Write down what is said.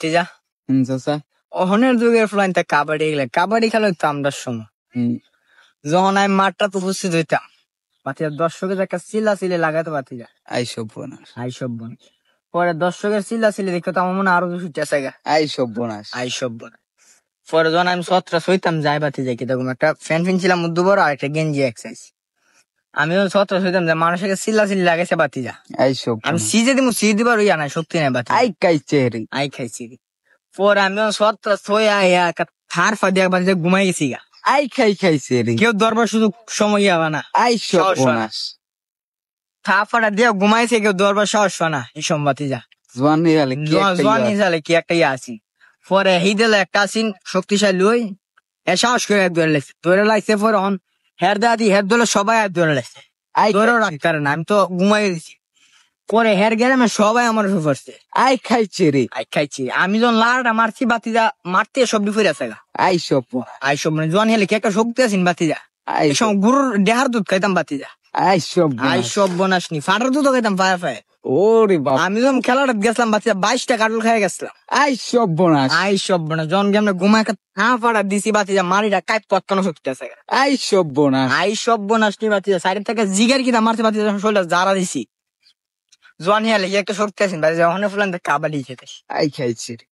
যা চাচা অহনের যুগের ফ্লাইন তা কাবাডি খেলা হইতো আমরা সময় যখন আমি মাঠটা তো উপস্থিত হইতাম বাতিজা দর্শকের একটা চিল্লা লাগাতে বাতিজা আইসব বোনাস আই সব বোন পরে দর্শকের চিল্লা দেখে তো আমার মনে হয় আরো কিছু চেঁচা গা আইসব বোনাস আই সব বোন পরে যখন আমি সত্রা সইতাম যাই বাতিজা কি তখন একটা ফ্যান ছিলাম মধ্য বড় আর একটা গেঞ্জি এক্সাইজ আমি যখন সত্রা সইতাম যে মানুষের চিল্লা লাগাইছে বাতিজা আইসব আমি সিজে দিবার ইয়া নাই শক্তি নাই বাতি আই কাইচেরি আই খাইছি পরে আমি যখন সত্রা সইয়া থার ফাদিয়া বাতিজা ঘুমাই গেছি গা আই খাইছেরি কেউ দরবার শুধু সময় যাবা না আইসব সাহস হয় না। বোনাস থাফাটা দিয়ে ঘুমাইছে কেউ দরবার সাহস হয় না এই সম্বাতি যা জোয়ানি হলে কি একটা জোয়ানি জালে কি একটা ইয়ে আছি পরে হিদেল একটা আসিন শক্তিশালী ওই এ সাহস করে ধরে লাগছে পরে অন হের দাদি হের দলে সবাই ধরে লাগছে আই ধরেও রাখতে পারে না আমি তো ঘুমাই গেছি পরে হের গেলামে সবাই আমার উপর পড়ছে আই খাইছেরি আই খাইছি আমি যখন লাড়টা মারছি বাতিজা মারতে সব বিফরে আছে গা আইসব বোনাস আই সব মানে জোয়ানি হলে কি একটা শক্তি আছেন বাতিজা এই সময় গরুর দেহার দুধ খাইতাম বাতিজা আইসব আই বোনাস সব বনাস নি ফাটার দুধ খাইতাম পায়ে পায়ে ওরে বাপ আমি যখন খেলাটা গেছিলাম বাচ্চা 22টা কাটল খাই গেছিলাম আইসব বোনাস আই সব না জন গেমে ঘুমায় ফাটা দিছি বাচ্চা মারিটা কাইপ পটকানো শক্তি আছে আইসব বোনাস আই সব বনাস নি বাচ্চা সাইড থেকে জিগার কিনা মারতে বাচ্চা যখন শরীরটা জারা দিছি জোয়ান হিয়ালে একটা শক্তি আছেন বাচ্চা যখন ফুলান কাবাডি খেতে আই খাইছেরি